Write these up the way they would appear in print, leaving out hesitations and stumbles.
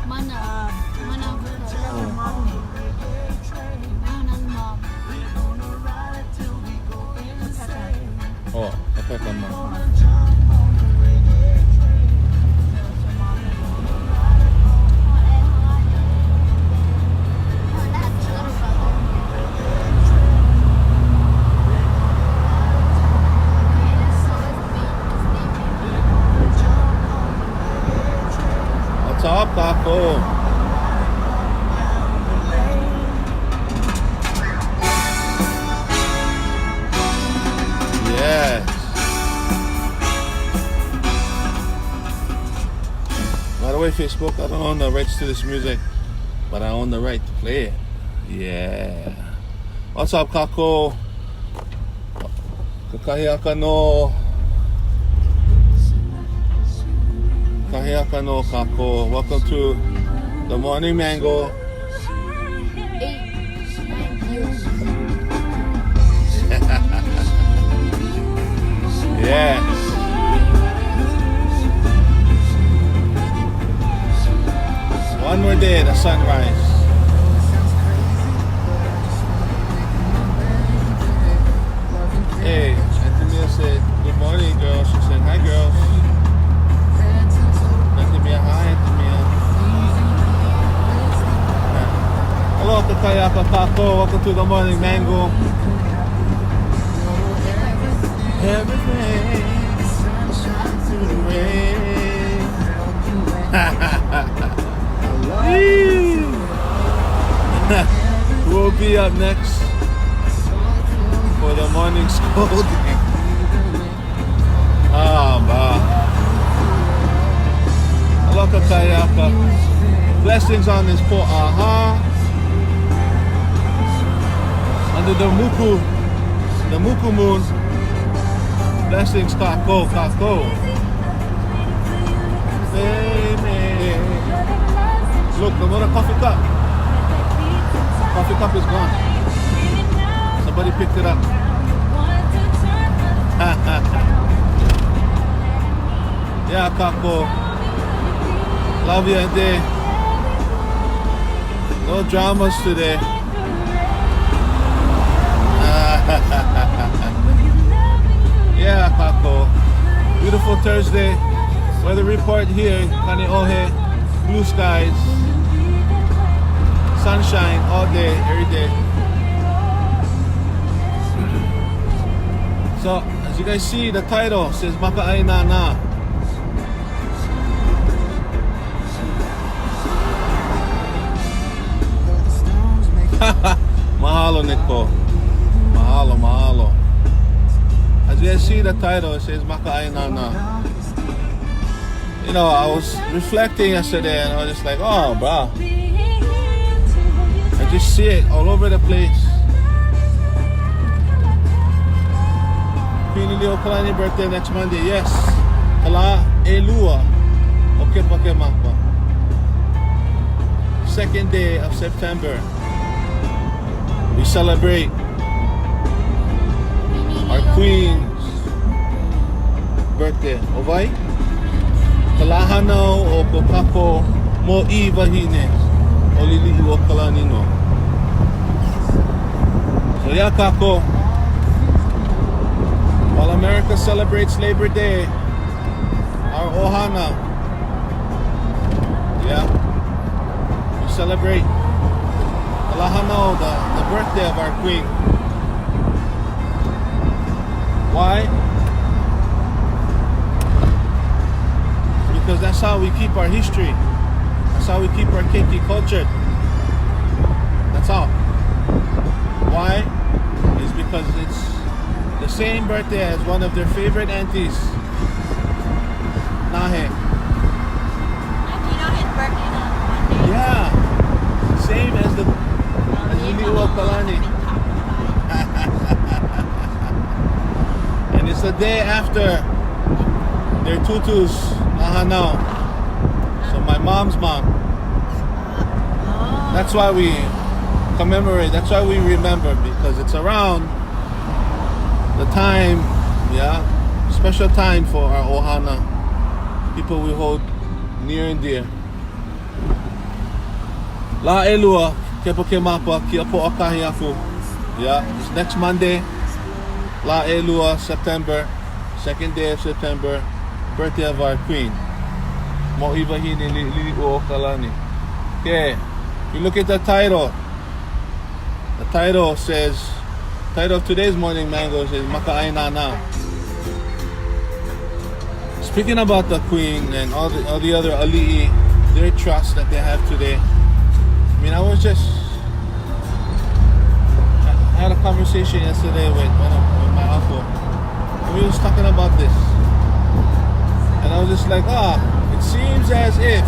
Mana. Mana. Oh, kapeka mo. What's up, Taco? Yes. By the way, Facebook, I don't own the rights to this music, but I own the right to play it. Yeah. What's up, Kako? Kakahiaka no. Kakahiaka no, Kako. Welcome to the Morning Mango. Yes. One more day, the sunrise. Hey, Antonia said, good morning, girls. She said, hi, girls. Antonia, hi, Antonia. Hello, Kakayaka Kako. Welcome to the Morning Mango. Everything to the rain. We'll be up next for the morning scolding. Bah. Hello, Kakayaka. Blessings on this poor under the Muku moon. Blessings, Kako, Kako. Baby. Look, another coffee cup. Coffee cup is gone. Somebody picked it up. Yeah, Kako. Love you, Ade. No dramas today. Yeah, Kako. Beautiful Thursday. Weather report here in Kamakea-Ohelo. Blue skies. Sunshine all day, every day. So, as you guys see, the title says Makaʻāinana. Mahalo, Nico. Mahalo, mahalo. As you guys see the title, it says Makaʻāinana. You know, I was reflecting yesterday and I was just like, oh, bro. I just see it all over the place. Queen Leo Kalani birthday next Monday, yes. Kala Elua. Okay, Pakemapa. 2nd day of September. We celebrate our Queen's birthday. Okay? Kalahanaw o Kokako mo Ivahine o Lili o Kalanino. So yeah, Kako. While America celebrates Labor Day, our Ohana, yeah, we celebrate Kalahanaw, the birthday of our Queen. Why? Because that's how we keep our history. That's how we keep our Keiki culture. That's how. Why? It's because it's the same birthday as one of their favorite aunties. Nahe. Yeah. Same as the Liwa Kalani. And it's the day after their tutus, Nahanaw. So my mom's mom. That's why we commemorate, that's why we remember, because it's around the time, yeah, special time for our Ohana, people we hold near and dear. La Elua, Kepo Kemapa, Kiapo Okahi Aku. Yeah, it's next Monday. La Elua, September, second day of September, birthday of our queen. Mo Ivahini Lili Okalani. Okay, you look at the title. The title says, title of today's morning mangoes is Makaʻāinana. Speaking about the queen and all the other ali'i, their trust that they have today. I mean, I had a conversation yesterday with my uncle, and we was talking about this, and I was just like, it seems as if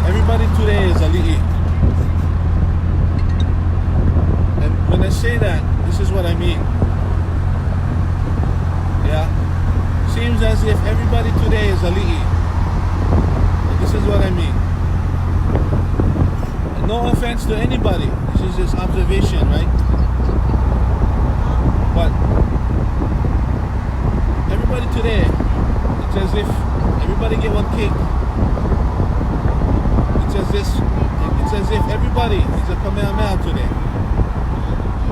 everybody today is ali'i. And when I say that, this is what I mean. Yeah, seems as if everybody today is ali'i. And this is what I mean. And no offense to anybody. This is just observation, right? But everybody today, it's as if everybody get one cake. It's as if everybody is a Kamehameha today.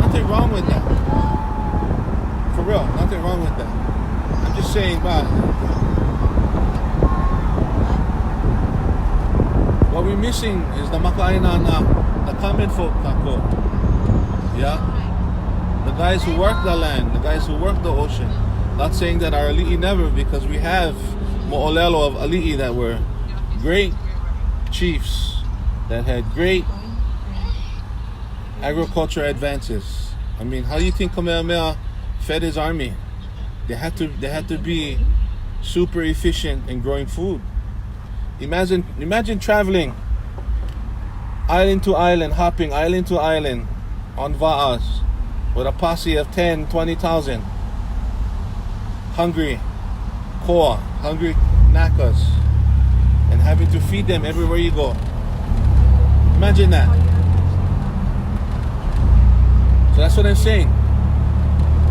Nothing wrong with that. For real, nothing wrong with that. I'm just saying, what we're missing is the Makaʻāinana, the common folk kako. Yeah? The guys who work the land, the guys who work the ocean. Not saying that our ali'i never, because we have mo'olelo of ali'i that were great chiefs that had great agriculture advances. I mean, how do you think Kamehameha fed his army? They had to be super efficient in growing food. Imagine traveling island to island, hopping island to island on va'as with a posse of 10, 20,000 hungry koa, hungry nakas, and having to feed them everywhere you go. Imagine that. So that's what I'm saying.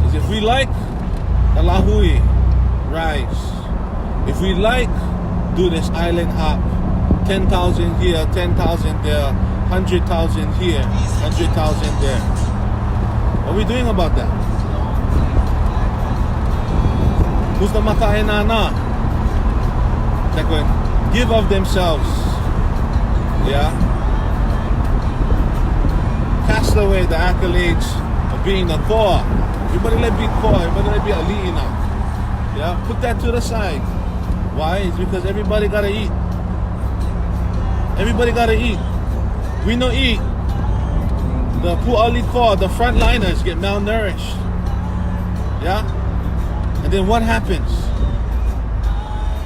Is if we like the lahui rice, if we like do this island hop, 10,000 here, 10,000 there, 100,000 here, 100,000 there. What are we doing about that? Who's the Makaʻāinana that can give of themselves? Yeah? Cast away the accolades of being a koa. Everybody let be koa, everybody let be ali'i now. Yeah? Put that to the side. Why? It's because everybody gotta eat. Everybody gotta eat. We no eat. The pu'ali koa, the frontliners get malnourished. Yeah? And then what happens?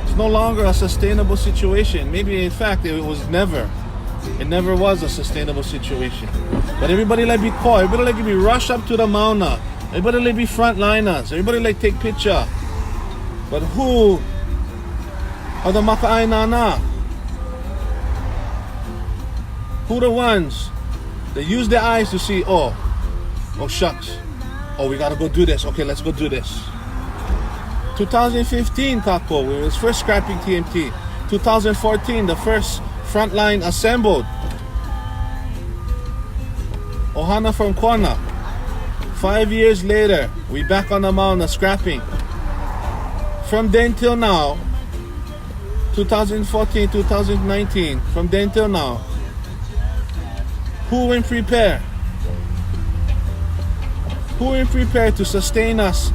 It's no longer a sustainable situation. Maybe in fact it never was a sustainable situation. But everybody like be koa, everybody like be rush up to the mauna. Everybody like be frontliners. Everybody like take picture. But who are the Makaʻāinana? Who the ones that use their eyes to see, oh shucks, we gotta go do this. Okay, let's go do this. 2015 kako, we was first scrapping TMT. 2014, the first frontline assembled. Ohana from Kona. 5 years later, we back on the mountain scrapping. From then till now, 2014, 2019, from then till now, who will prepare? Who will prepare to sustain us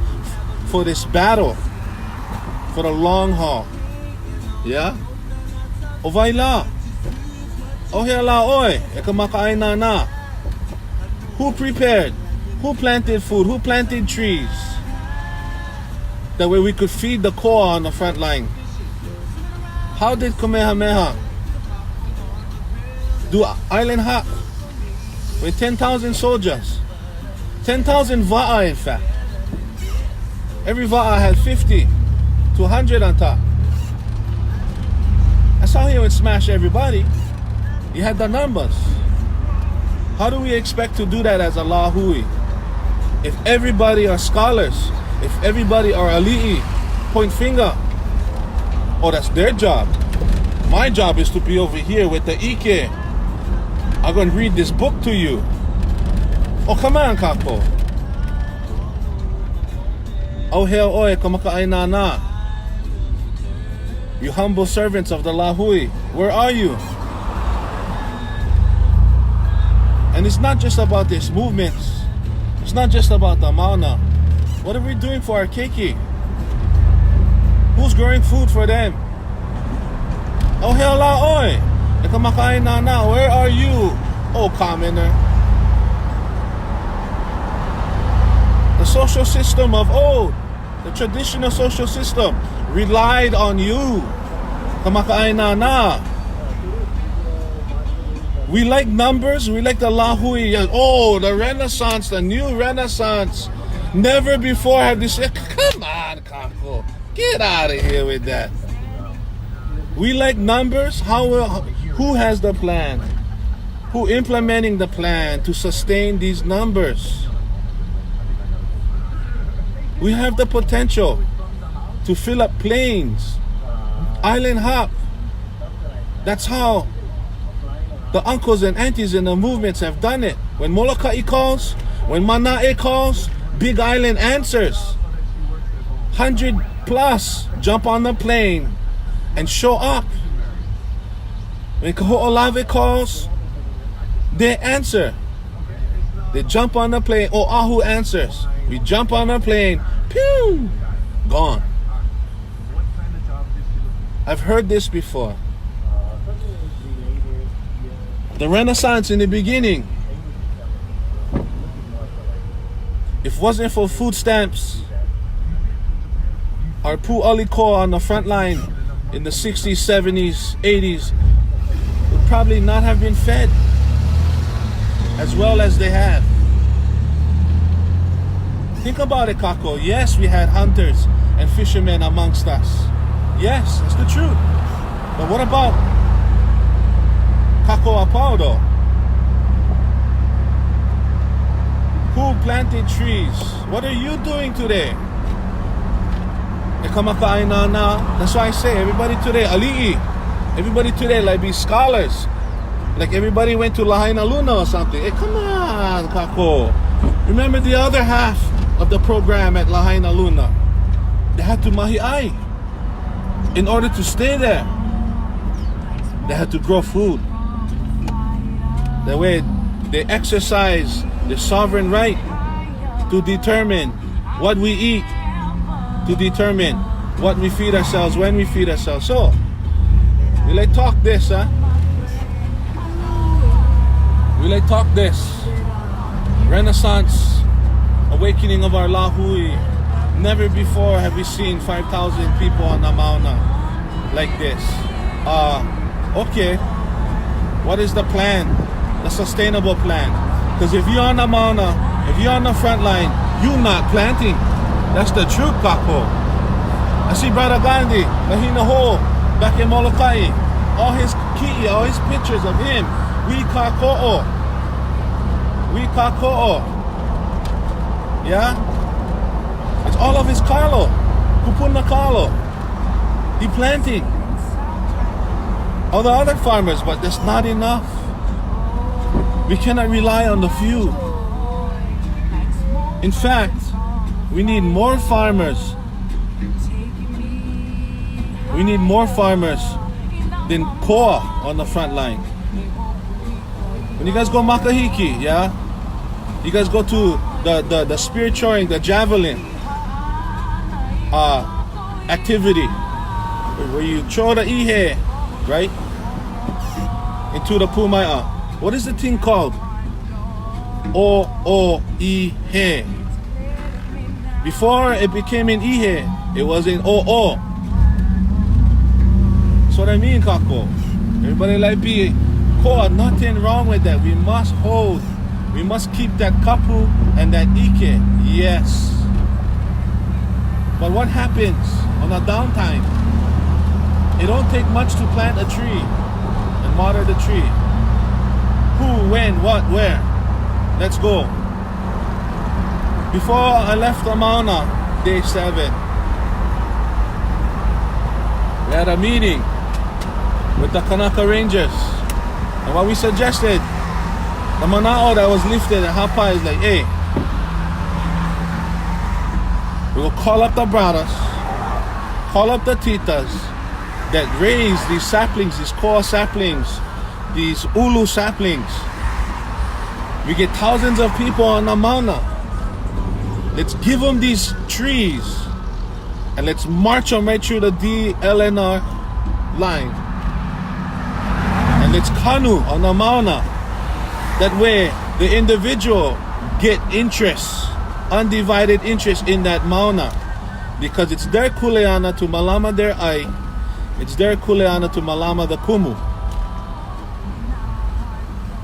for this battle, for the long haul? Yeah? Ovaila. Oheala oi, eka Makaʻāinana. Who prepared? Who planted food? Who planted trees? That way we could feed the koa on the front line. How did Kamehameha do island hop with 10,000 soldiers? 10,000 va'a in fact. Every va'a had 50 to 100 on top. That's how he would smash everybody. He had the numbers. How do we expect to do that as a lahui? If everybody are scholars, if everybody are ali'i, point finger, that's their job. My job is to be over here with the ike, I'm going to read this book to you. Oh, come on, kako. Ohelo oe Makaʻāinana. You humble servants of the Lahui, where are you? And it's not just about these movements. It's not just about the mauna. What are we doing for our keiki? Who's growing food for them? Ohelo oe Makaʻāinana, where are you, oh commoner? The social system of old, the traditional social system, relied on you, Makaʻāinana. We like numbers, we like the lahui. Oh, the Renaissance, the new Renaissance. Never before have this. Come on, kako. Get out of here with that. We like numbers. Who has the plan? Who implementing the plan to sustain these numbers? We have the potential to fill up planes, island hop. That's how the uncles and aunties in the movements have done it. When Molokai calls, when Manaʻe calls, Big Island answers. 100 plus jump on the plane and show up. When Kaho'olawe calls, they answer. They jump on the plane. Oahu answers. We jump on the plane. Pew! Gone. I've heard this before. The Renaissance in the beginning, if it wasn't for food stamps, our pu'aliko on the front line in the 60s, 70s, 80s would probably not have been fed as well as they have. Think about it, kako. Yes, we had hunters and fishermen amongst us. Yes, it's the truth. But what about kako apau though? Who planted trees? What are you doing today? Makaʻāinana. That's why I say everybody today, ali'i. Everybody today like be scholars. Like everybody went to Lahaina Luna or something. Hey, come on, kako. Remember the other half of the program at Lahaina Luna. They had to mahi'ai. In order to stay there, they had to grow food. That way they exercise the sovereign right to determine what we eat, to determine what we feed ourselves, when we feed ourselves. So, we like talk this, huh? We like talk this. Renaissance, awakening of our lahui. Never before have we seen 5,000 people on the mauna like this. Okay, what is the plan? The sustainable plan. Because if you're on the mauna, if you're on the front line, you're not planting. That's the truth, kako. I see Brother Gandhi, Mahina Ho, back in Molokai. All his ki'i, all his pictures of him. We kako'o. We kako'o. Yeah? It's all of his kalo. Kupuna kalo. He planting. All the other farmers, but that's not enough. We cannot rely on the few. In fact, we need more farmers. We need more farmers than koa on the front line. When you guys go makahiki, yeah? You guys go to the spear throwing, the javelin activity, where you throw the ihe, right? Into the pumai'a. What is the thing called? O-O-I-he. Before it became in ihe, it was in O-O. That's what I mean, kako. Everybody like be koa, nothing wrong with that. We must hold. We must keep that kapu and that ike. Yes. But what happens on a downtime? It don't take much to plant a tree and water the tree. Who, when, what, where? Let's go. Before I left the Mauna, day 7, we had a meeting with the Kanaka Rangers. And what we suggested The mana'o that was lifted at Hapai is like, hey, we will call up the brothers, call up the titas that raise these saplings, these core saplings, these ulu saplings. We get thousands of people on the mauna. Let's give them these trees and let's march them right through the DLNR line. And let's kanu on the mauna. That way the individual get interest, undivided interest in that mauna, because it's their kuleana to malama their ai, it's their kuleana to malama the kumu.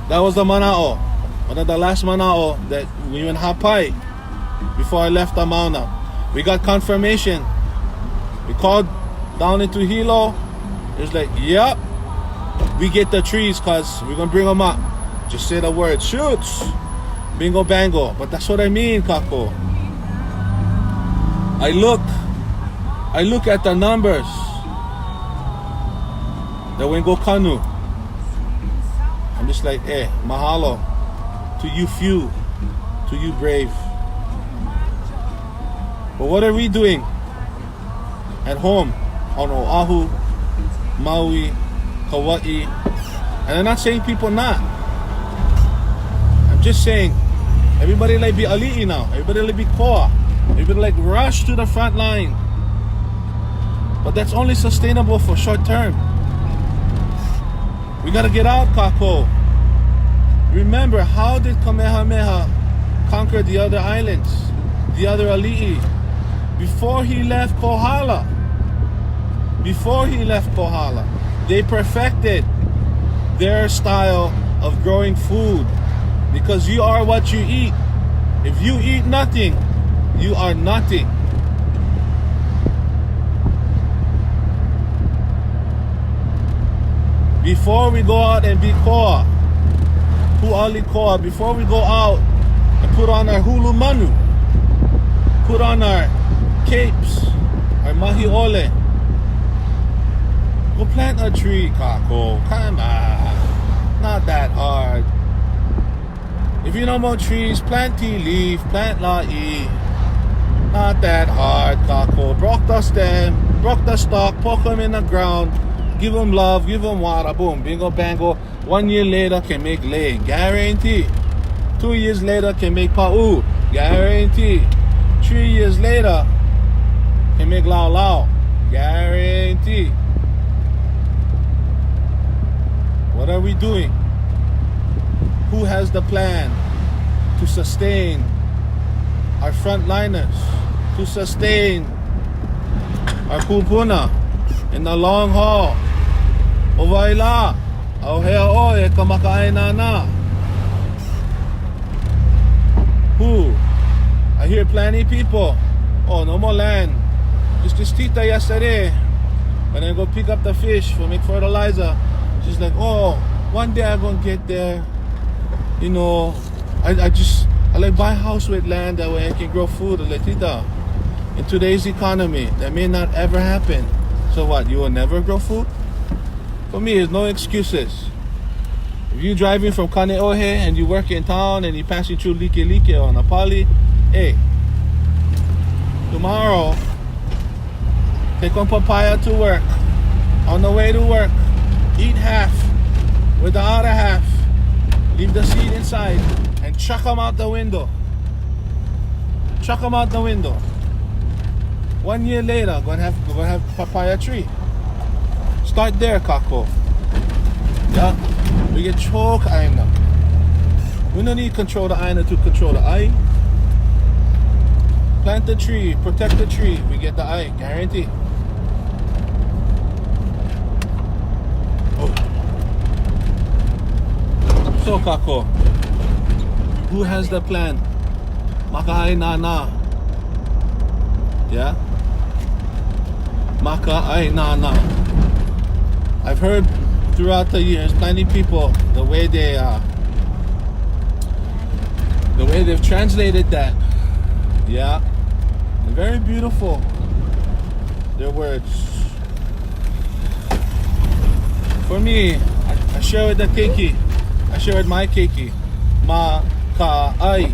That was the mana'o, one of the last mana'o that we went Hapai before I left the mauna. We got confirmation. We called down into Hilo. It's like, yep, we get the trees because we're gonna bring them up. Just say the word, shoots, bingo bango. But that's what I mean, Kako. I look at the numbers. The Wengo Kanu. I'm just like, eh, mahalo to you few, to you brave. But what are we doing at home on Oahu, Maui, Hawaii? And I'm not saying people not. I'm just saying everybody like be ali'i now. Everybody like be koa. Everybody like rush to the front line. But that's only sustainable for short term. We gotta get out, Kako. Remember, how did Kamehameha conquer the other islands, the other ali'i? Before he left Kohala. Before he left Kohala, they perfected their style of growing food, because you are what you eat. If you eat nothing, you are nothing. Before we go out and be koa, hu'ali koa, before we go out and put on our hulu manu, put on our capes, our mahi ole, go plant a tree, Kako. Come on, not that hard. If you know more trees, plant tea leaf, plant la'i. Not that hard, Kako. Broke the stem, broke the stalk, poke them in the ground, give them love, give them water, boom, bingo bango. 1 year later can make lei, guarantee. 2 years later can make pa'u, guarantee. 3 years later can make lao lao, guarantee. What are we doing? Who has the plan to sustain our frontliners, to sustain our kupuna in the long haul? Ovaila, Oheo e Kamaka'ainana. Who? I hear plenty people. Oh, no more land. Just this tita yesterday, when I go pick up the fish for make fertilizer, she's like, oh, one day I'm gonna get there. You know, I like buy a house with land, that way I can grow food. Like, tita, in today's economy, that may not ever happen. So what, you will never grow food? For me, there's no excuses. If you're driving from Kane'ohe and you work in town and you're passing through Like or Napali, hey, tomorrow, take one papaya to work. On the way to work, eat half with the other half. Leave the seed inside and chuck them out the window. Chuck them out the window. 1 year later, gonna have papaya tree. Start there, Kako. Yeah, we get choke aina. We don't need control the aina to control the eye. Plant the tree, protect the tree. We get the eye, guarantee. Oh. So, Kako, who has the plan? Makaʻāinana. Yeah? Makaʻāinana. I've heard throughout the years, plenty of people, the way they've translated that. Yeah? They're very beautiful, their words. For me, I share with the keiki. I share with my keiki. Makaʻāinana.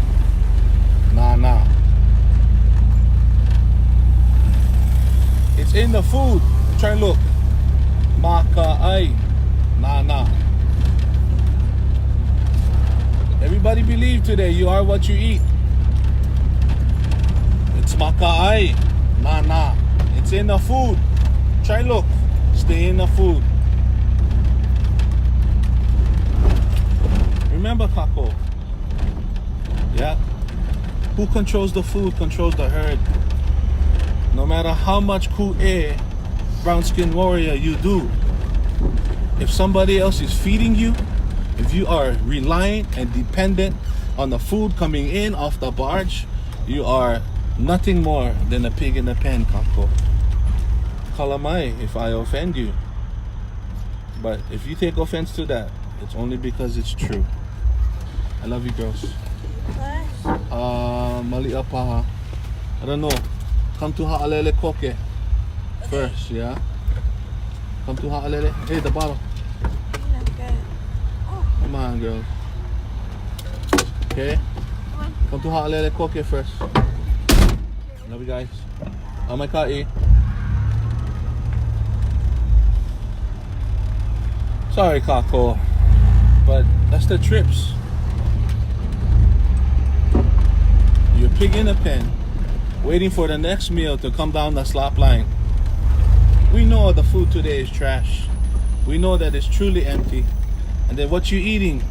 It's in the food. Try and look. Makaʻāinana. Everybody believe today you are what you eat. It's Makaʻāinana. It's in the food. Try and look. Stay in the food. Remember, Kako. Yeah. Who controls the food controls the herd. No matter how much Kuike, brown skin warrior, you do, if somebody else is feeding you, if you are reliant and dependent on the food coming in off the barge, you are nothing more than a pig in a pen, Kako. Kalamai if I offend you. But if you take offense to that, it's only because it's true. I love you, girls. Mali apa. I don't know. Come to Ha'alele Koke first, yeah? Come to Ha'alele. Hey, the bottle. Come on, girls. Okay? Come to Ha'alele Koke first. Love you guys. Amaika'i. Sorry, Kako, but that's the trips. You're a pig in a pen, waiting for the next meal to come down the slop line. We know the food today is trash. We know that it's truly empty, and that what you're eating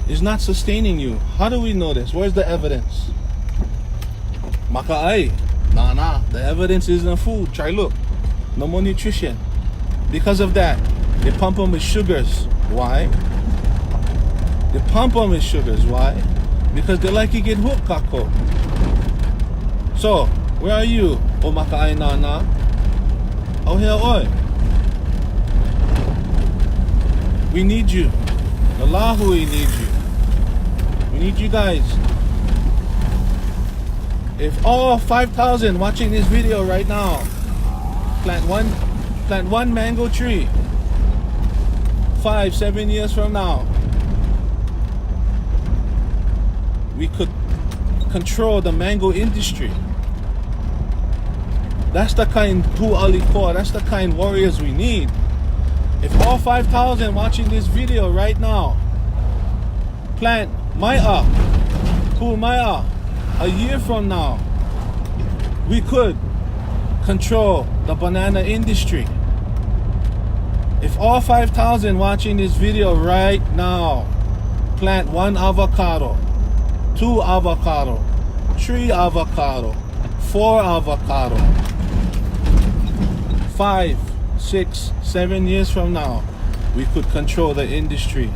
is not sustaining you. How do we know this? Where's the evidence? Makaʻāinana. The evidence is in the food. Try look. No more nutrition. Because of that, they pump them with sugars. Why? They pump them with sugars. Why? Because they like to get hooked, Kako. So, where are you, O Makaʻāinana? Oh, here, oi. We need you. The Lahui needs you. We need you guys. If all 5,000 watching this video right now plant one mango tree, 5-7 years from now, we could control the mango industry. That's the kind pu'aliko, that's the kind warriors we need. If all 5,000 watching this video right now plant mai'a, mai'a, a year from now, we could control the banana industry. If all 5,000 watching this video right now plant 1 avocado, 2 avocado, 3 avocado, 4 avocado, 5, 6, 7 years from now, we could control the industry.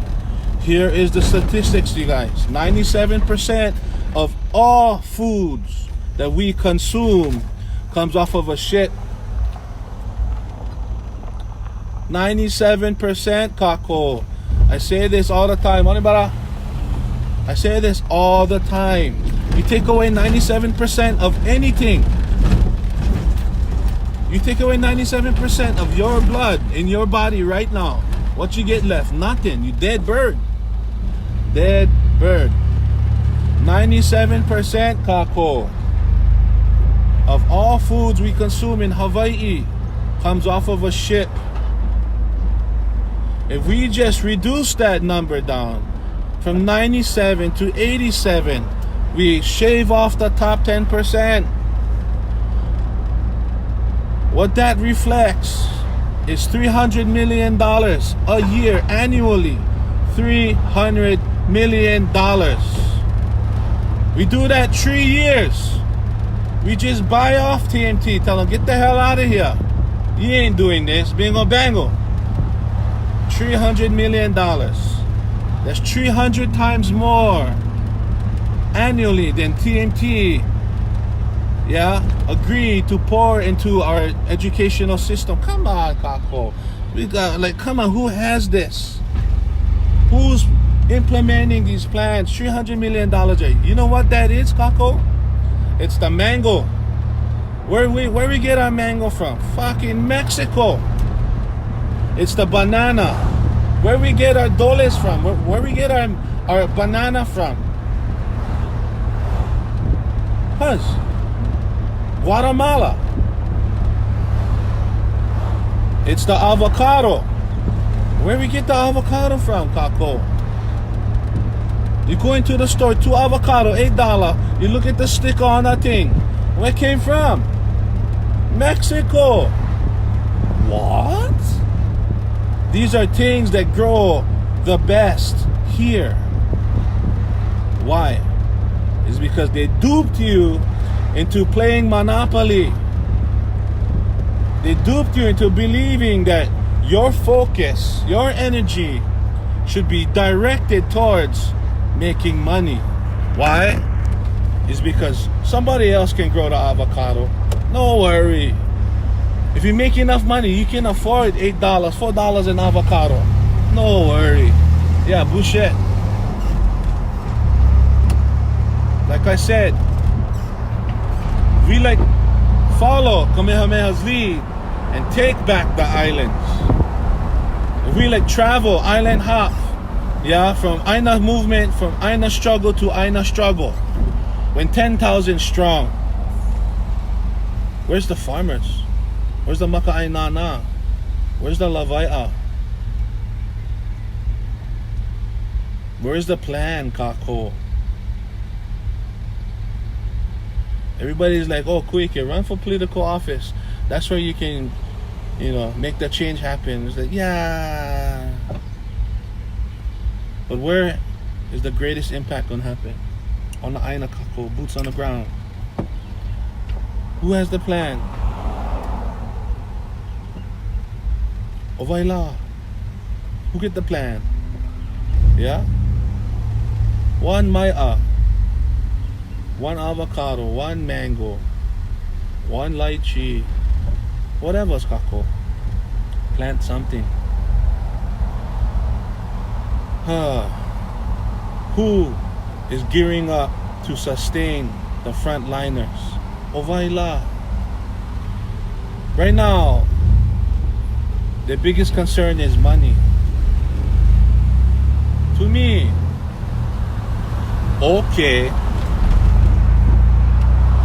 Here is the statistics, you guys. 97% of all foods that we consume comes off of a shit. 97%, Kako. I say this all the time. I say this all the time. You take away 97% of anything. You take away 97% of your blood in your body right now. What you get left? Nothing. You dead bird. Dead bird. 97%, Kako, of all foods we consume in Hawaii comes off of a ship. If we just reduce that number down from 97 to 87, we shave off the top 10%. What that reflects is $300 million a year annually. $300 million. We do that 3 years. We just buy off TMT. Tell them, get the hell out of here. You ain't doing this. Bingo bango. $300 million. That's 300 times more annually than TMT, agreed to pour into our educational system. Come on, Kako. We got, come on, who has this? Who's implementing these plans? $300 million a year. You know what that is, Kako? It's the mango. Where we get our mango from? Fucking Mexico. It's the banana. Where we get our doles from? Where we get our banana from? Cuz Guatemala. It's the avocado. Where we get the avocado from, Kako? You go into the store, 2 avocado, $8. You look at the sticker on that thing. Where it came from? Mexico. What? These are things that grow the best here. Why? It's because they duped you into playing Monopoly. They duped you into believing that your focus, your energy should be directed towards making money. Why? It's because somebody else can grow the avocado. No worry. If you make enough money, you can afford $8, $4 an avocado. No worry. Yeah, bullshit. Like I said, we like follow Kamehameha's lead and take back the islands. If we like travel, island hop, yeah, from Aina movement, from Aina struggle to Aina struggle. When 10,000 strong. Where's the farmers? Where's the Makaʻāinana? Where's the Lavaia? Where's the plan, Kako? Everybody's like, oh, Kuike, run for political office. That's where you can, make the change happen. It's like, yeah. But where is the greatest impact going to happen? On the Aina, Kako, boots on the ground. Who has the plan? Ovaila. Who get the plan? Yeah? 1 mai'a. 1 avocado, 1 mango, 1 lychee, whatever's, Kako. Plant something. Who is gearing up to sustain the frontliners? Ovaila. Right now, the biggest concern is money. To me, okay,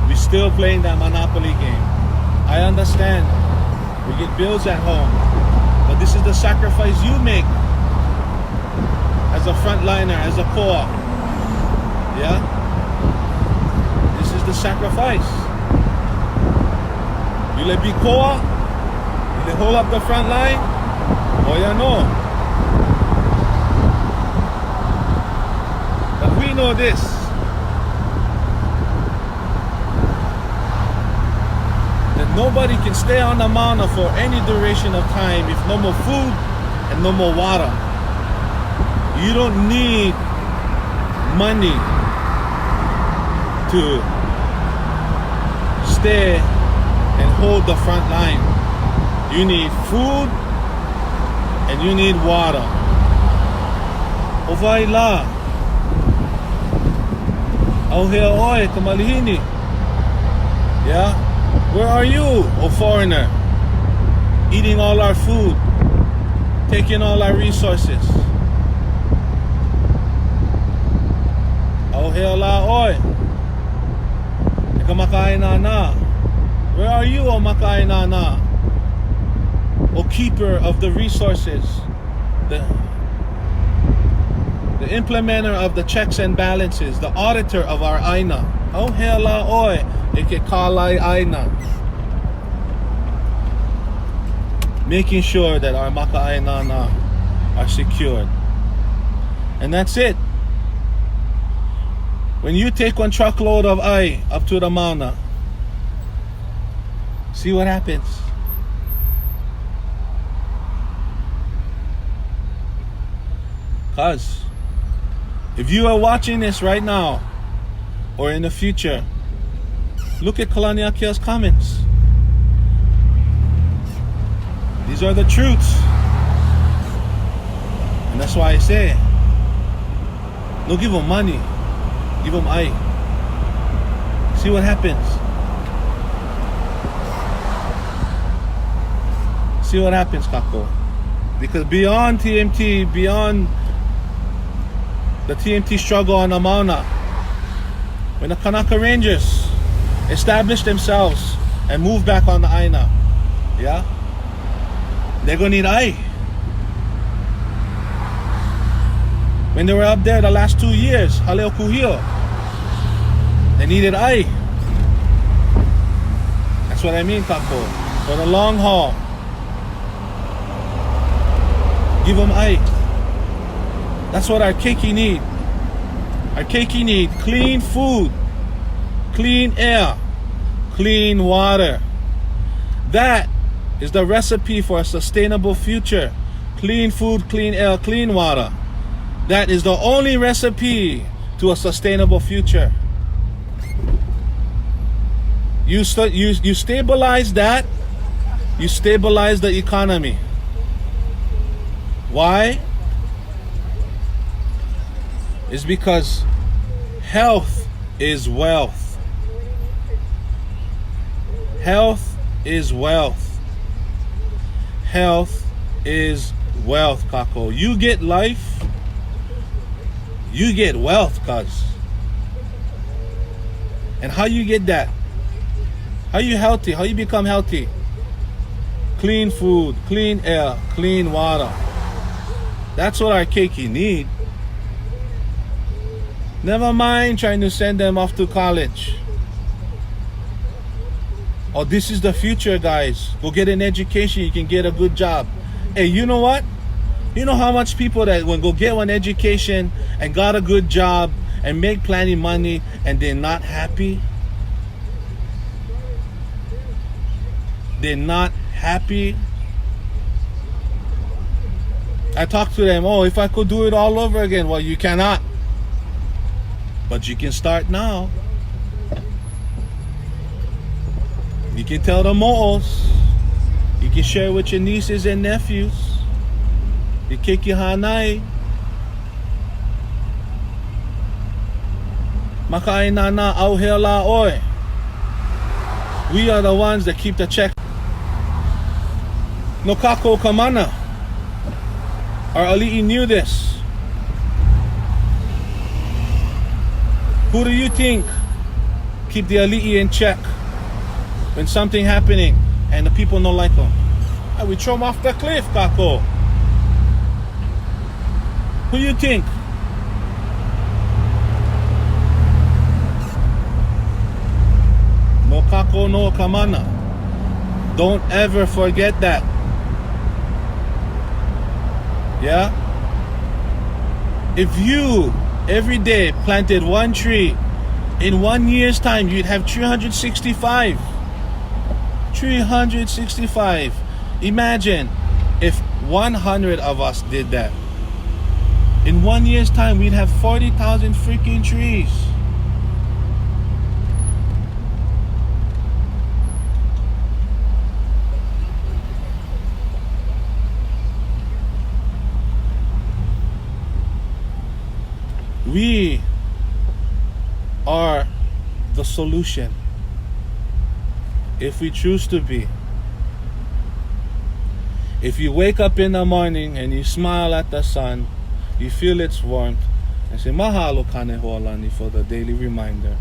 we're still playing that Monopoly game. I understand. We get bills at home. But this is the sacrifice you make as a frontliner, as a co-op. Yeah? This is the sacrifice. You let be co-op, you let hold up the front line, or you know. But we know this. That nobody can stay on the mountain for any duration of time if no more food and no more water. You don't need money to stay and hold the front line. You need food and you need water. Ovaila. Auhea oi, kamalihini. Yeah? Where are you, oh foreigner? Eating all our food, taking all our resources. Auhea la oi. Makaʻāinana. Where are you, O Makaʻāinana? O keeper of the resources, the implementer of the checks and balances, the auditor of our Aina. Auhea la oi, eke kālai Aina. Making sure that our Makaʻāinana are secured. And that's it. When you take 1 truckload of ai up to the mauna, see what happens. Cause if you are watching this right now or in the future, look at Kalani Akia's comments. These are the truths. And that's why I say, don't give them money. Give them ai. See what happens. See what happens, Kako. Because beyond TMT, beyond the TMT struggle on Amauna, when the Kanaka Rangers established themselves and moved back on the Aina, yeah, they're gonna need ai. When they were up there the last 2 years, Haleo Kuhio, they needed ai. That's what I mean, Kako. For the long haul, give them ai. That's what our keiki need. Our keiki need clean food, clean air, clean water. That is the recipe for a sustainable future. Clean food, clean air, clean water. That is the only recipe to a sustainable future. You stabilize that, you stabilize the economy. Why? It's because health is wealth. Health is wealth. Health is wealth, Kako. You get life, you get wealth, cuz. And how you get that? How you healthy? How you become healthy? Clean food, clean air, clean water. That's what our keiki need. Never mind trying to send them off to college. Oh, this is the future, guys. Go get an education, you can get a good job. Hey, you know what? You know how much people that will go get one education and got a good job and make plenty money and they're not happy? They're not happy. I talk to them, oh, if I could do it all over again. Well, you cannot. But you can start now. You can tell the mo'os. You can share with your nieces and nephews. You kick your hanai. Makaʻāinana auhela oi. We are the ones that keep the check. No kako kamana. Our ali'i knew this. Who do you think keep the ali'i in check when something happening and the people don't like them? We throw them off the cliff, kako. Who you think? No kako, no kamana. Don't ever forget that. Yeah? If you every day planted one tree, in 1 year's time you'd have 365. 365. Imagine if 100 of us did that. In 1 year's time we'd have 40,000 freaking trees. We are the solution if we choose to be. If you wake up in the morning and you smile at the sun, you feel its warmth, and say mahalo kanehoalani for the daily reminder,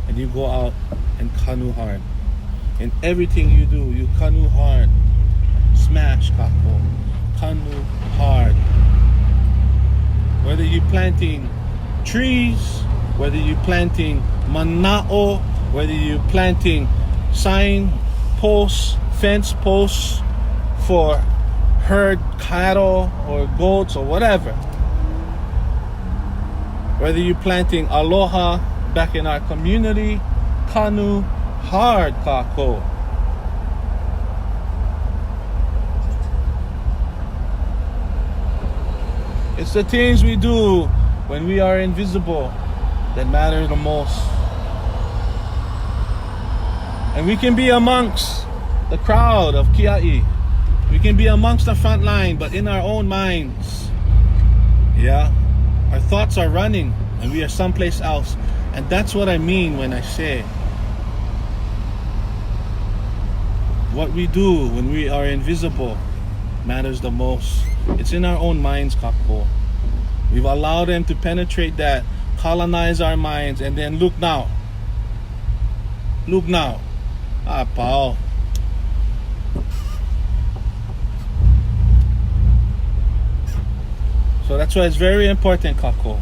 and you go out and kanu hard. In everything you do, you kanu hard. Smash kako. Kanu hard. Whether you're planting trees, whether you're planting mana'o, whether you're planting sign posts, fence posts for herd cattle or goats or whatever, whether you're planting aloha back in our community, kanu hard kako. It's the things we do when we are invisible that matter the most. And we can be amongst the crowd of Kia'i. We can be amongst the front line, but in our own minds, yeah, our thoughts are running and we are someplace else. And that's what I mean when I say what we do when we are invisible matters the most. It's in our own minds, Kako. We've allowed them to penetrate that, colonize our minds, and then look now. Look now. Ah, pao. So that's why it's very important, Kako,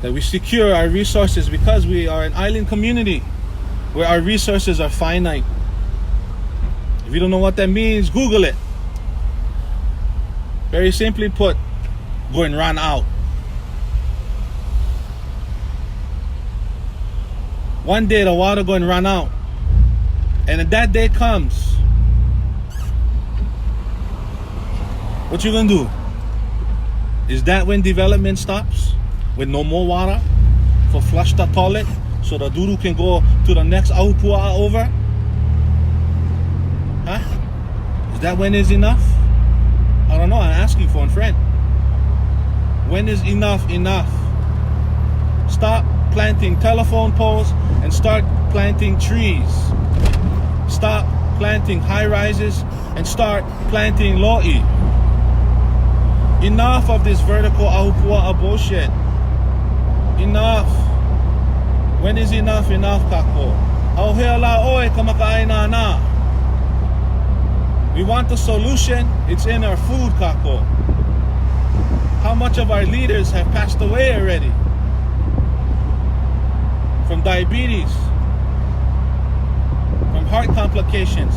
that we secure our resources, because we are an island community where our resources are finite. If you don't know what that means, Google it. Very simply put, going to run out. One day the water going to run out. And if that day comes, what you going to do? Is that when development stops? With no more water for flush the toilet so the doo-doo can go to the next aupua over? Huh? Is that when is enough? I don't know, I'm asking for a friend. When is enough enough? Stop planting telephone poles and start planting trees. Stop planting high rises and start planting lo'i. Enough of this vertical aupua bullshit. Enough. When is enough enough, Kako? Auhela oe Kamakea-Ohelo. We want the solution. It's in our food, Kako. How much of our leaders have passed away already? From diabetes, from heart complications,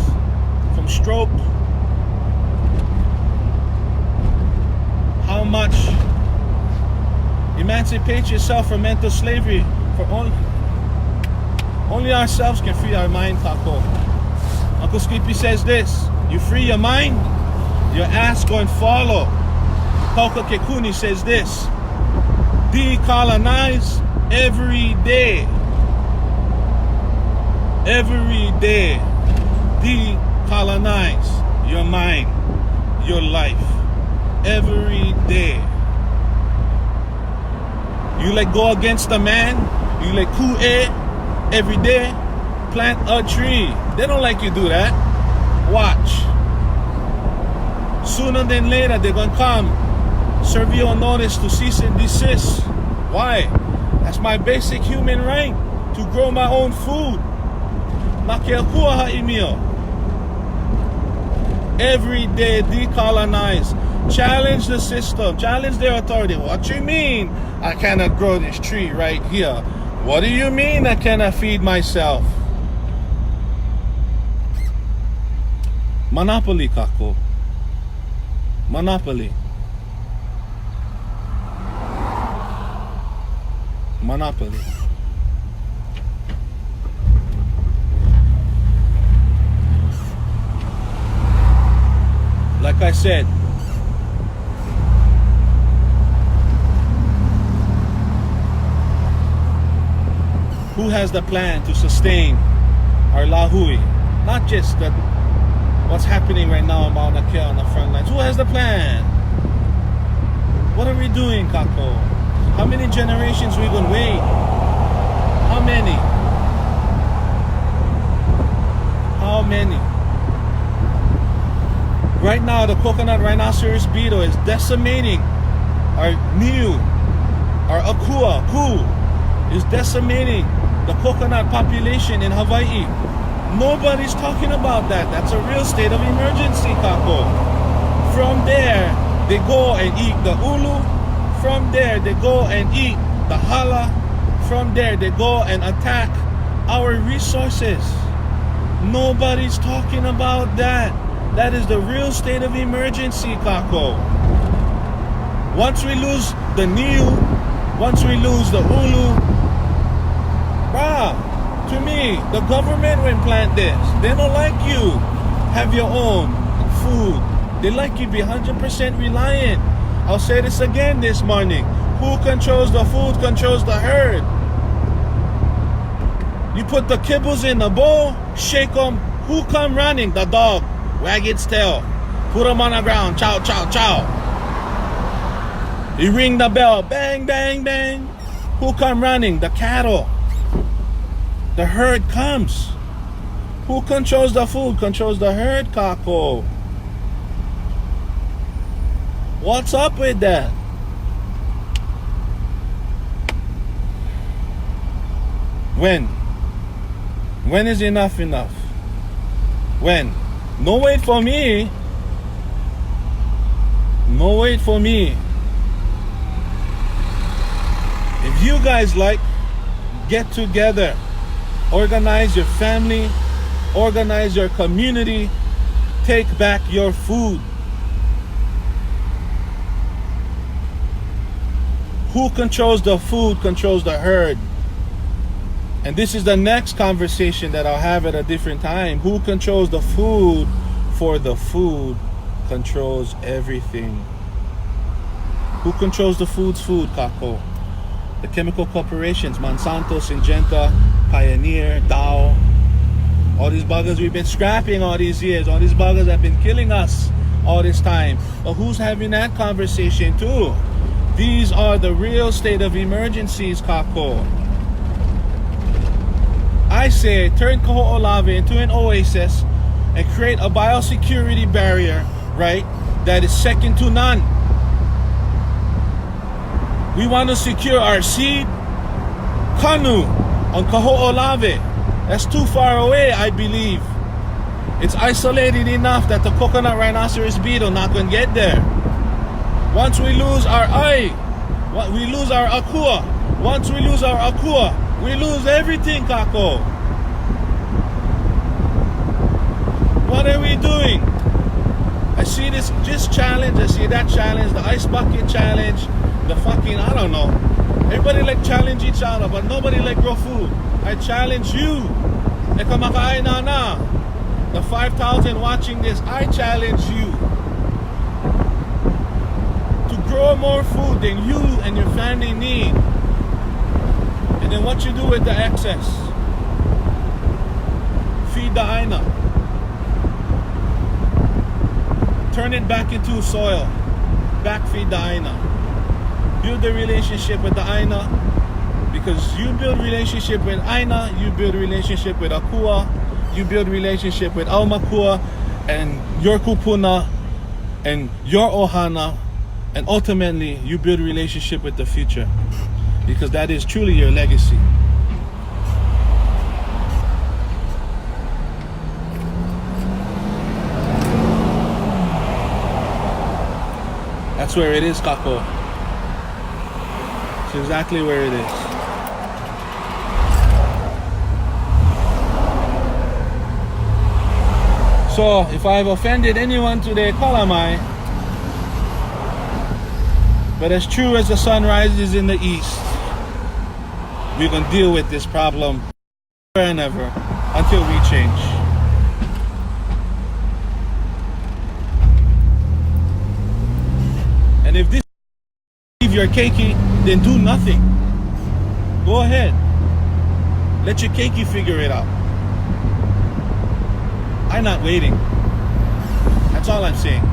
from stroke. How much? Emancipate yourself from mental slavery. For only ourselves can free our mind, Kako. Uncle Skippy says this: you free your mind, your ass going to follow. Kauka Kekuni says this: decolonize every day. Every day. Decolonize your mind, your life. Every day. You like go against a man, you like Kuike every day, plant a tree. They don't like you do that. Watch. Sooner than later, they're going to come, serve you a notice to cease and desist. Why? That's my basic human right, to grow my own food. Every day, decolonize. Challenge the system. Challenge their authority. What you mean I cannot grow this tree right here? What do you mean I cannot feed myself? Monopoly, Kako. Monopoly. Monopoly. Like I said, who has the plan to sustain our lahui? Not just the, what's happening right now in Mauna Kea on the front lines. Who has the plan? What are we doing, Kako? How many generations we gonna wait? How many? How many? Right now, the coconut rhinoceros beetle is decimating our niu, our akua, ku, is decimating the coconut population in Hawaii. Nobody's talking about that. That's a real state of emergency, Kako. From there, they go and eat the ulu. From there, they go and eat the hala. From there, they go and attack our resources. Nobody's talking about that. That is the real state of emergency, Kako. Once we lose the niu, once we lose the ulu, to me, the government will plant this. They don't like you have your own food. They like you to be 100% reliant. I'll say this again this morning. Who controls the food controls the herd. You put the kibbles in the bowl, shake them. Who come running? The dog. Wag its tail. Put them on the ground. Chow, chow, chow. You ring the bell. Bang, bang, bang. Who come running? The cattle. The herd comes. Who controls the food? Controls the herd, Kako. What's up with that? When? When is enough enough? When? No wait for me. No wait for me. If you guys like, get together. Organize your family. Organize your community. Take back your food. Who controls the food controls the herd. And this is the next conversation that I'll have at a different time. Who controls the food? For the food controls everything. Who controls the food's food, Kako? The chemical corporations, Monsanto, Syngenta, Pioneer, Dow. All these buggers we've been scrapping all these years. All these buggers have been killing us all this time. But who's having that conversation too? These are the real state of emergencies, Kako. I say turn Kamakea-Ohelo into an oasis and create a biosecurity barrier, right, that is second to none. We want to secure our seed canoe on Kamakea-Ohelo. That's too far away, I believe. It's isolated enough that the coconut rhinoceros beetle not going to get there. Once we lose our eye, we lose our akua. Once we lose our akua, we lose everything, Kako. What are we doing? I see this challenge, I see that challenge, the ice bucket challenge, the fucking, I don't know. Everybody like challenge each other, but nobody like grow food. I challenge you. Makaʻāinana. The 5,000 watching this, I challenge you to grow more food than you and your family need. And then what you do with the excess? Feed the Aina. Turn it back into soil. Backfeed the Aina. Build a relationship with the Aina. Because you build relationship with Aina, you build relationship with Akua, you build relationship with Aumakua and your Kupuna and your Ohana, and ultimately you build relationship with the future. Because that is truly your legacy. That's where it is, Kako. It's exactly where it is. So, if I've offended anyone today, kalamai. But as true as the sun rises in the east, we're going to deal with this problem forever and ever until we change. And if this is your keiki, then do nothing. Go ahead. Let your keiki figure it out. I'm not waiting. That's all I'm saying.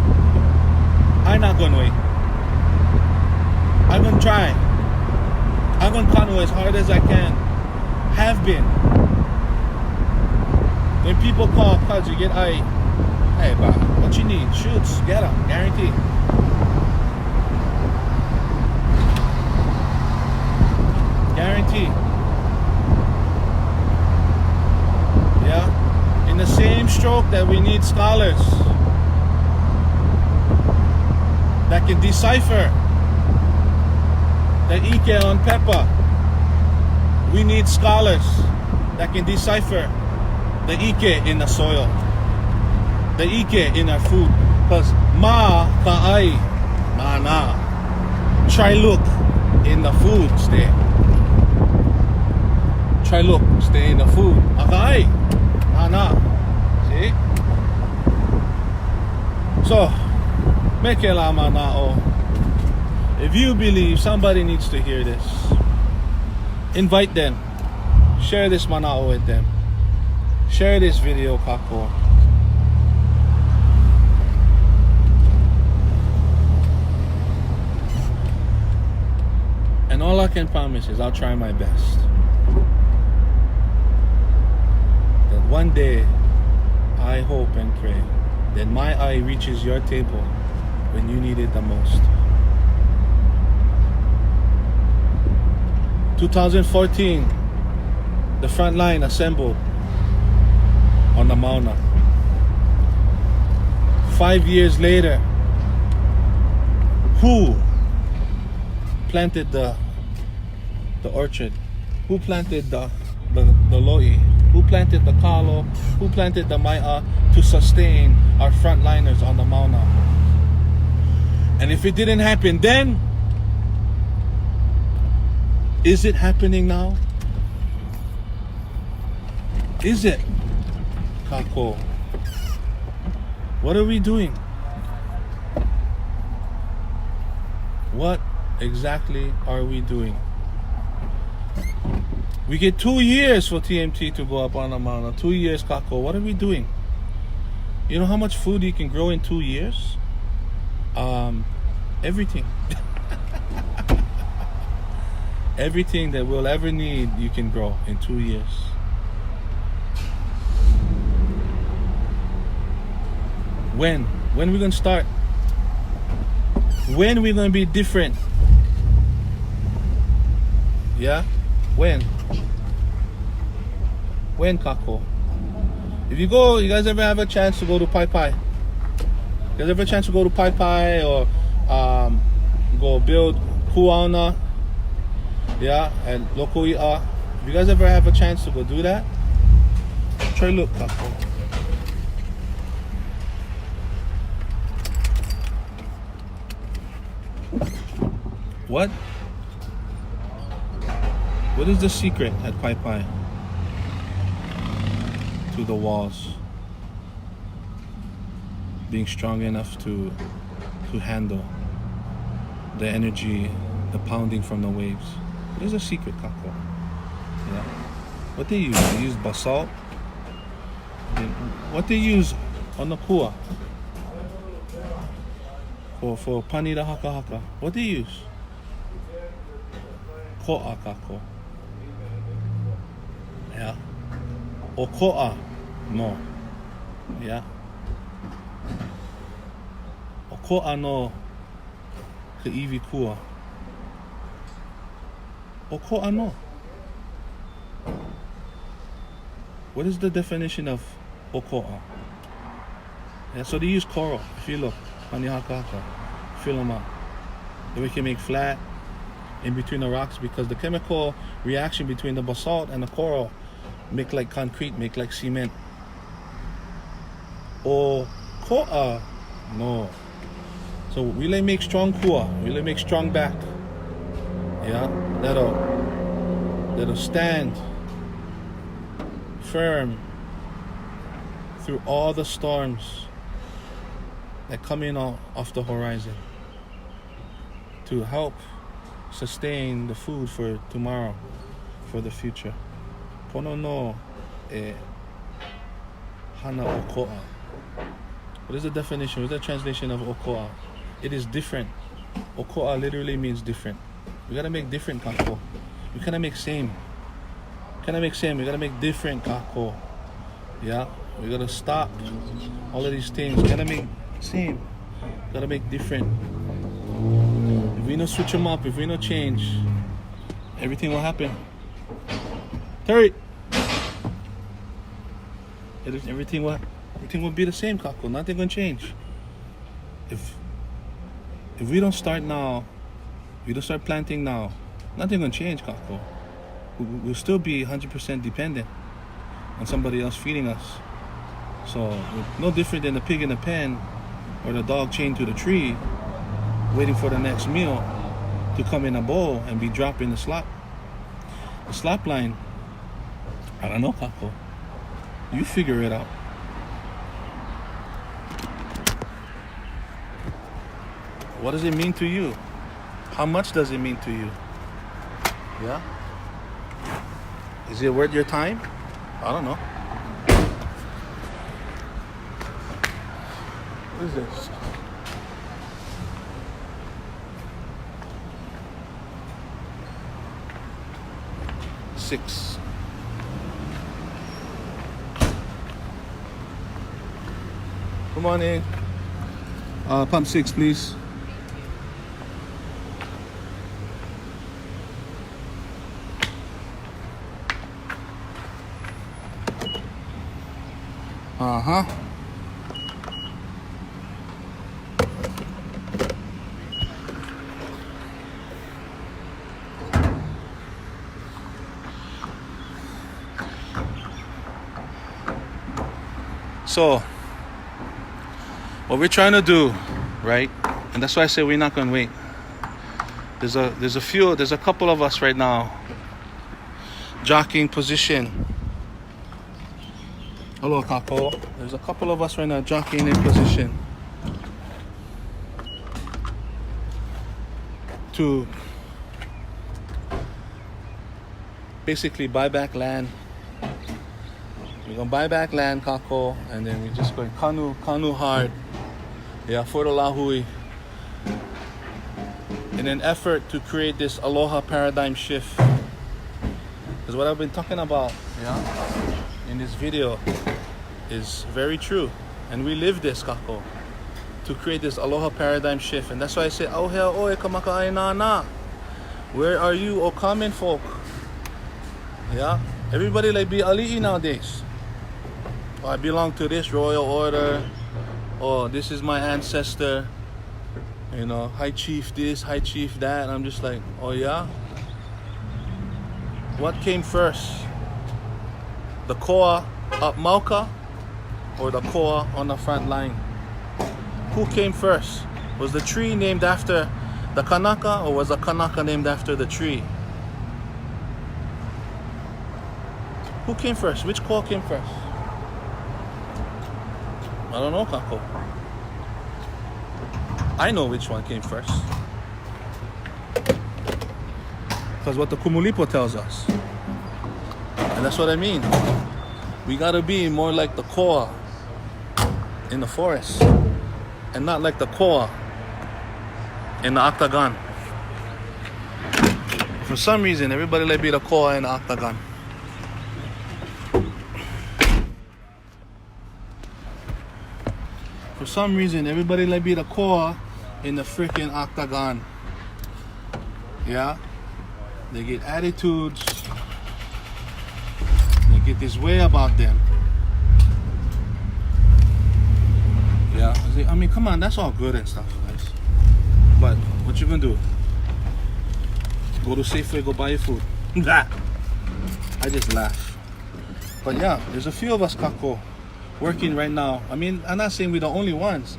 I'm not going to wait. I'm going to try. I'm going to canoe as hard as I can. Have been. When people call, cuz you get hey, bro, what you need? Shoots, get them, guarantee. Guarantee. Yeah? In the same stroke that we need scholars that can decipher the Ike on pepper. We need scholars that can decipher the Ike in the soil, the Ike in our food. Because ma ka'ai, ma na. Try look in the food, stay. Try look, stay in the food. Aka'ai, ma na. See? So, mekela mana'o. If you believe somebody needs to hear this, invite them. Share this mana'o with them. Share this video, Kako. And all I can promise is I'll try my best. That one day I hope and pray that my eye reaches your table when you need it the most. 2014, the front line assembled on the Mauna. 5 years later, who planted the orchard? Who planted the lo'i? Who planted the kalo? Who planted the mai'a to sustain our frontliners on the Mauna? And if it didn't happen then, is it happening now? Is it? Kako. What are we doing? What exactly are we doing? We get 2 years for TMT to go up on the mountain. 2 years, Kako. What are we doing? You know how much food you can grow in 2 years? Everything. Everything that we'll ever need, you can grow in 2 years. When? When are we gonna start? When are we gonna be different? Yeah? When? When, Kako? If you go, you guys ever have a chance to go to Pai Pai? You guys ever have a chance to go to Pai Pai or go build Kuauna? Yeah, and Lokoi'a. If you guys ever have a chance to go do that, try look, Kako. What? What is the secret at Pai Pai to the walls being strong enough to handle the energy, the pounding from the waves? What is the secret, Kako? Yeah. What they use? They use basalt. What they use on the kua for pani da haka haka? What they use? Ko'a, Kako. Yeah. O ko'a no. Yeah. O ko'a no ka iwi kua. O ko'a no. What is the definition of o ko'a? Yeah, so they use coral. If you look, pani haka haka, fill them up. Then we can make flat in between the rocks because the chemical reaction between the basalt and the coral make like concrete, make like cement. O ko'a no. So we like make strong kua, we like make strong back. Yeah, that'll stand firm through all the storms that come in off the horizon to help sustain the food for tomorrow, for the future. Pono no e hana o ko'a. What is the definition? What is the translation of o ko'a? It is different. O ko'a literally means different. We gotta make different, Kako. We cannot make same. We cannot make same. We gotta make different, Kako. Yeah? We gotta stop all of these things. We gotta make same. We gotta make different. If we don't switch them up, if we don't change, everything will happen. Hurry! Everything will be the same, Kako. Nothing gonna change. If we don't start now, if we don't start planting now, nothing gonna change, Kako. We'll still be 100% dependent on somebody else feeding us. So we're no different than the pig in the pen or the dog chained to the tree, waiting for the next meal to come in a bowl and be dropped in the slop. The slop line, I don't know, Kako. You figure it out. What does it mean to you? How much does it mean to you? Yeah? Is it worth your time? I don't know. What is this? $6. morning. Pump 6, please. Uh-huh. So, what we're trying to do, right? And that's why I say we're not gonna wait. There's a couple of us right now jockeying position. Hello, Kako. There's a couple of us right now jockeying in position to basically buy back land. We're gonna buy back land, Kako, and then we're just going kanu hard. Yeah, for the Lahui. In an effort to create this aloha paradigm shift. Because what I've been talking about, yeah, in this video is very true. And we live this, Kako, to create this aloha paradigm shift. And that's why I say, Oheo oe ka Makaʻāinana. Where are you, O common folk? Yeah, everybody like be ali'i nowadays. Oh, I belong to this royal order. Oh, this is my ancestor. You know, high chief this, high chief that. I'm just like, oh yeah? What came first? The koa up Mauka or the koa on the front line? Who came first? Was the tree named after the kanaka, or was the kanaka named after the tree? Who came first? Which koa came first? I don't know, Kako. I know which one came first. Because what the Kumulipo tells us. And that's what I mean. We gotta be more like the koa in the forest. And not like the koa in the octagon. For some reason, everybody like be the koa in the octagon. For some reason, everybody like be the koa in the freaking octagon. Yeah? They get attitudes. They get this way about them. Yeah? I mean, come on, that's all good and stuff, guys. But what you gonna do? Go to Safeway, go buy your food. I just laugh. But yeah, there's a few of us, Kako, working right now. I mean, I'm not saying we're the only ones,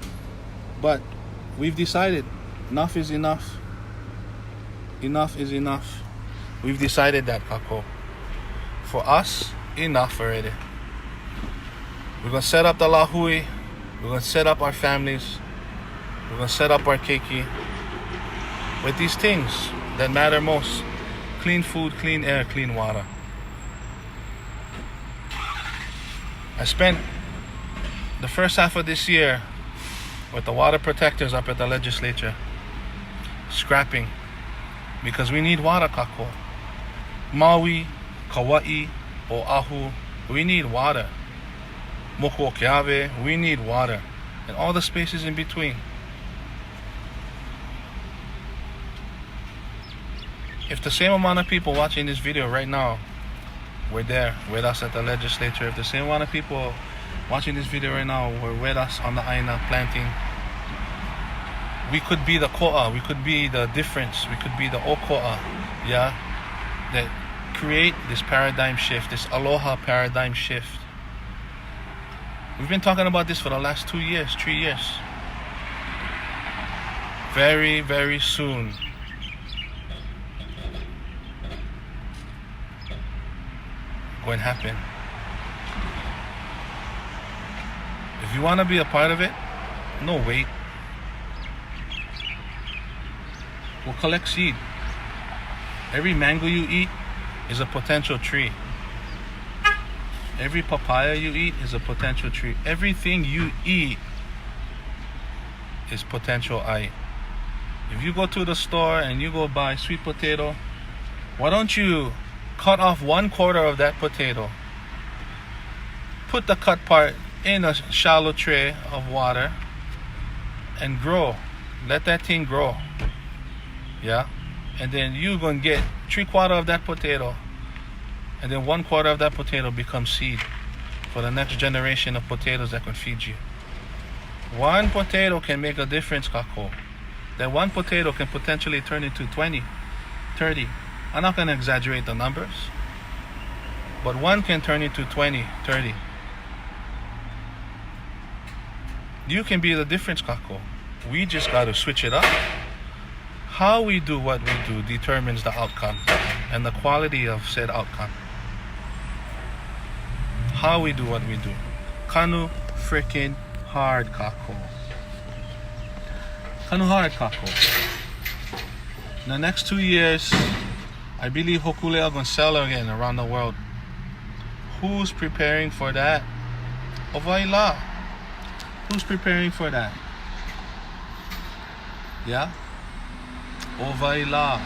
but we've decided enough is enough. Enough is enough. We've decided that, Kako. For us, enough already. We're gonna set up the lahui. We're gonna set up our families. We're gonna set up our keiki with these things that matter most: clean food, clean air, clean water. I spent the first half of this year with the water protectors up at the legislature scrapping, because we need water, Kako. Maui, Kauai, Oahu, we need water. Moko Keawe, we need water. And all the spaces in between. If the same amount of people watching this video right now were there with us at the legislature, if the same amount of people watching this video right now were with us on the Aina planting, we could be the koa, we could be the difference, we could be the okoa, yeah, that create this paradigm shift, this aloha paradigm shift. We've been talking about this for the last 2 years, 3 years. Very, very soon, going to happen. If you want to be a part of it, no wait. We'll collect seed. Every mango you eat is a potential tree. Every papaya you eat is a potential tree. Everything you eat is potential ai. If you go to the store and you go buy sweet potato, why don't you cut off 1/4 of that potato? Put the cut part in a shallow tray of water and grow. Let that thing grow. Yeah? And then you're going to get 3/4 of that potato. And then 1/4 of that potato becomes seed for the next generation of potatoes that can feed you. One potato can make a difference, Kako. That one potato can potentially turn into 20, 30. I'm not going to exaggerate the numbers. But one can turn into 20, 30. You can be the difference, Kako. We just got to switch it up. How we do what we do determines the outcome and the quality of said outcome. How we do what we do. Kanu freaking hard, Kako. Kanu hard, Kako. In the next 2 years, I believe Hokule are going to sell again around the world. Who's preparing for that? Ovaila. Who's preparing for that? Yeah? Ovaila.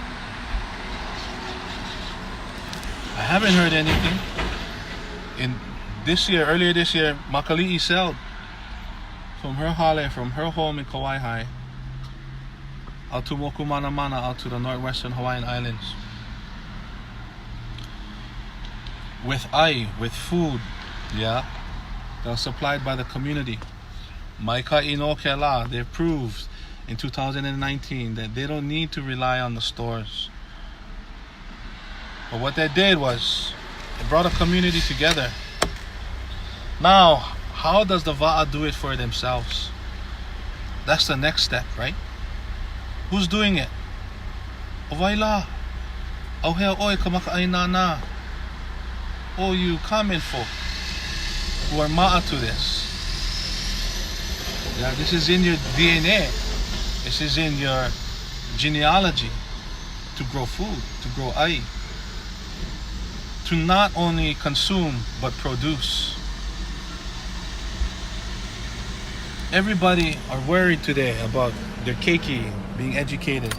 I haven't heard anything. Earlier this year, Makali'i sailed from her hale, from her home in Kauai, out to Mokumanamana, out to the northwestern Hawaiian Islands. With with food, yeah, that was supplied by the community. Makaʻāinana, they proved in 2019 that they don't need to rely on the stores. But what they did was, it brought a community together. Now, how does the Va'a do it for themselves? That's the next step, right? Who's doing it? Ovaila. Auhea oi ka Makaʻāinana. Oh, you common folk who are ma'a to this. Yeah, this is in your DNA. This is in your genealogy to grow food, to grow ai. To not only consume, but produce. Everybody are worried today about their keiki being educated.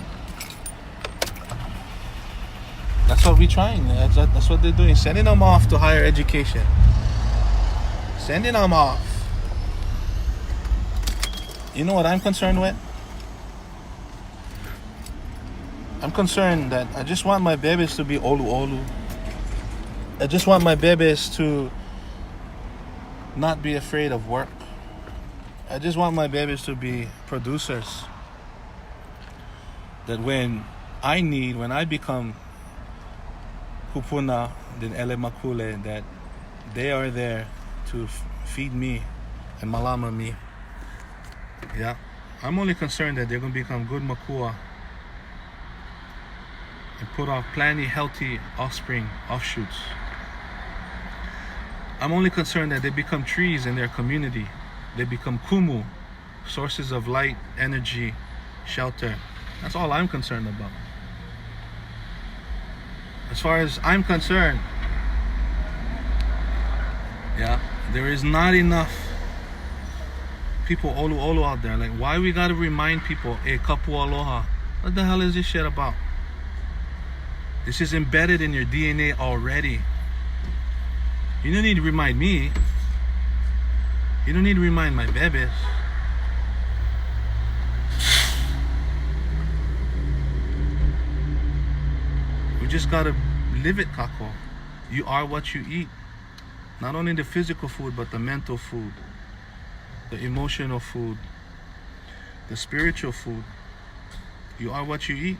That's what we're trying. That's what they're doing. Sending them off to higher education. Sending them off. You know what I'm concerned with? I'm concerned that I just want my babies to be olu olu. I just want my babies to not be afraid of work. I just want my babies to be producers. That when I become kupuna, then ele makule, that they are there to feed me and malama me. Yeah, I'm only concerned that they're going to become good makua and put off plenty healthy offspring, offshoots. I'm only concerned that they become trees in their community. They become kumu, sources of light, energy, shelter. That's all I'm concerned about. As far as I'm concerned, yeah, there is not enough people olu olu out there. Like, why we gotta remind people, e kapu aloha? What the hell is this shit about? This is embedded in your DNA already. You don't need to remind me. You don't need to remind my babies. We just gotta live it, Kako. You are what you eat. Not only the physical food, but the mental food, the emotional food, the spiritual food. You are what you eat.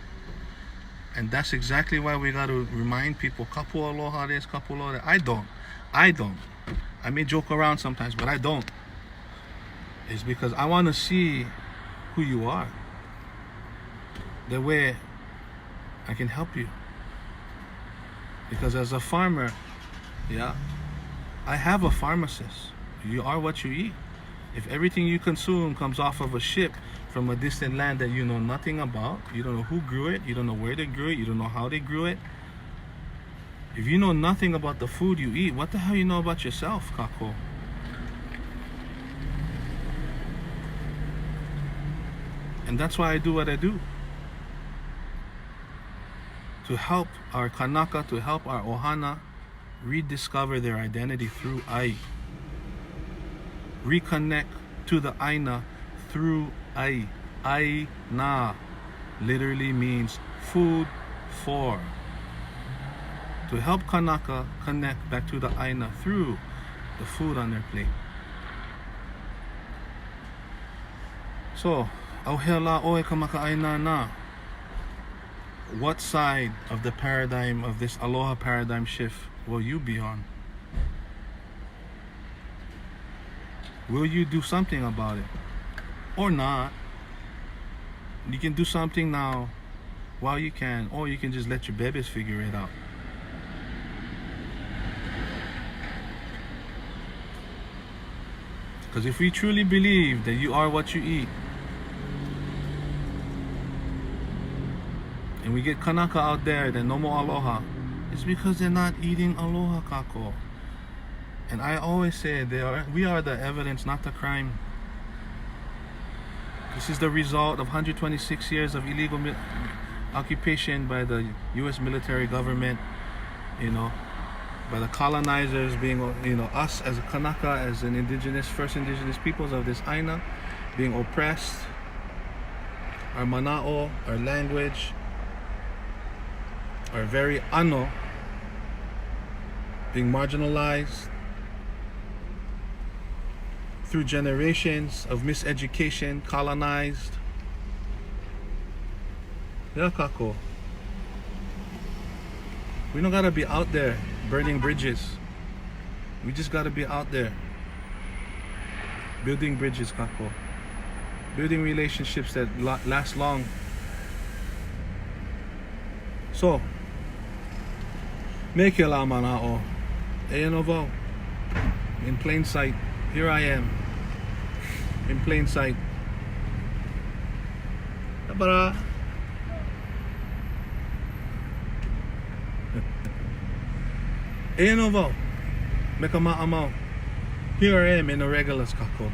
And that's exactly why we gotta remind people, kapu aloha this, kapu aloha that. I don't. I may joke around sometimes, but I don't. It's because I want to see who you are. The way I can help you. Because as a farmer, yeah, I have a pharmacist. You are what you eat. If everything you consume comes off of a ship from a distant land that you know nothing about, you don't know who grew it, you don't know where they grew it, you don't know how they grew it. If you know nothing about the food you eat, what the hell you know about yourself, Kako? And that's why I do what I do. To help our Kanaka, to help our Ohana rediscover their identity through ai. reconnect to the Aina through Ai. Aina literally means food for. To help Kanaka connect back to the Aina through the food on their plate. So, Auhela oe ka Makaʻāinana. What side of the paradigm of this aloha paradigm shift will you be on? Will you do something about it? Or not? You can do something now while you can, or you can just let your babies figure it out. Because if we truly believe that you are what you eat, and we get Kanaka out there that no more aloha, it's because they're not eating aloha kako. And I always say we are the evidence, not the crime. This is the result of 126 years of illegal occupation by the U.S. military government, by the colonizers being, us as a Kanaka, as an first indigenous peoples of this Aina, being oppressed, our mana'o, our language, our very ano, being marginalized through generations of miseducation, colonized. Yeah, kako. We don't gotta be out there burning bridges. We just gotta be out there building bridges, kako. Building relationships that last long. So, make la mana'o. Einovo. In plain sight. Here I am. In plain sight. Tabara. Einovo. Meka ma'amau. Here I am in the regulars, kako.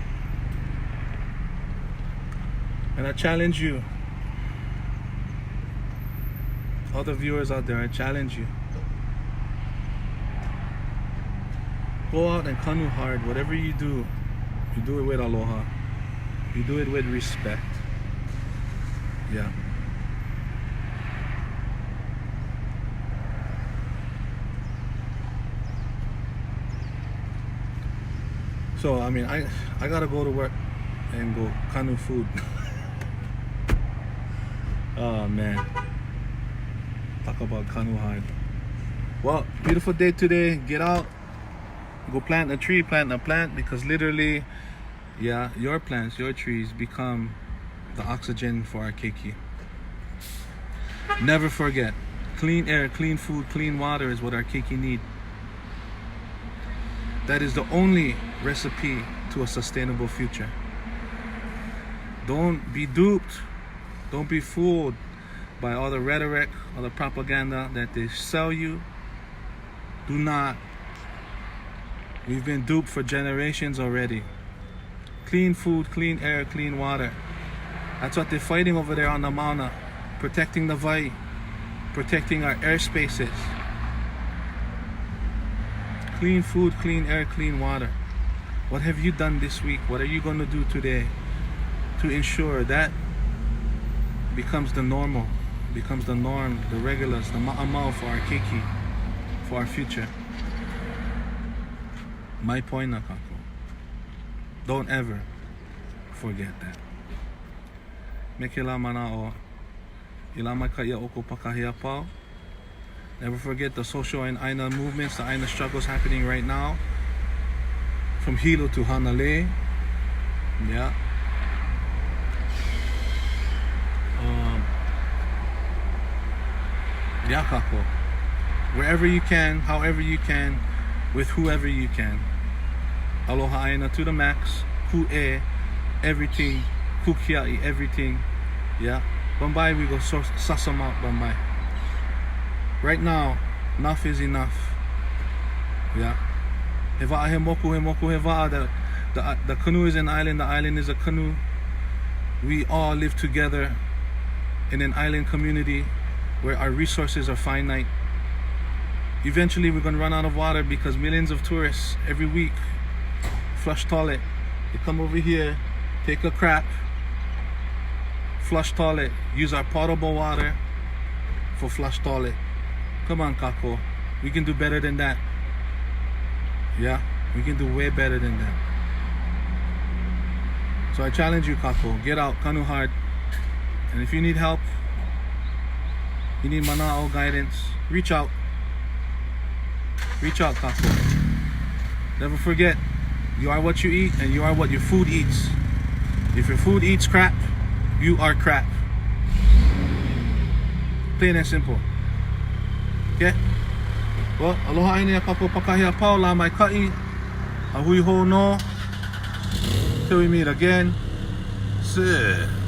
And I challenge you, all the viewers out there, I challenge you. Go out and kanu hard. Whatever you do it with aloha. You do it with respect. Yeah. So, I mean, I gotta go to work and go kanu food. Oh, man. Talk about kanu hard. Well, beautiful day today. Get out. Go plant a tree, plant a plant, because literally, yeah, your plants, your trees become the oxygen for our keiki. Never forget, clean air, clean food, clean water is what our keiki need. That is the only recipe to a sustainable future. Don't be duped, don't be fooled by all the rhetoric, all the propaganda that they sell you. Do not. We've been duped for generations already. Clean food, clean air, clean water. That's what they're fighting over there on the Mauna. Protecting the vai, protecting our airspaces. Clean food, clean air, clean water. What have you done this week? What are you going to do today to ensure that becomes the normal, becomes the norm, the regulars, the ma'amau for our keiki, for our future? My point, Nakako. Don't ever forget that. Mekela mana'o. Ilama kaya oko pakahia pao. Never forget the social and Aina movements, the Aina struggles happening right now. From Hilo to Hanalei. Yeah. Yakako. Wherever you can, however you can, with whoever you can. Aloha Aina to the max. Ku'e, everything. Kukia'i, everything. Yeah. Bambai, we go suss them out, Bambai. Right now, enough is enough. Yeah. Heva'a he moku heva'a. The canoe is an island, the island is a canoe. We all live together in an island community where our resources are finite. Eventually we're going to run out of water because millions of tourists every week flush toilet You come over here, take a crap, flush toilet, use our potable water for flush toilet. Come on, Kako. We can do better than that. Yeah, we can do way better than that. So I challenge you, Kako. Get out, kanu hard. And if you need help, you need mana'o guidance, reach out. Reach out, Kako. Never forget, you are what you eat and you are what your food eats. If your food eats crap, you are crap. Plain and simple. Okay? Well, aloha ine a kako pakahi a pau la mai kai. A hui ho no. Till we meet again. See.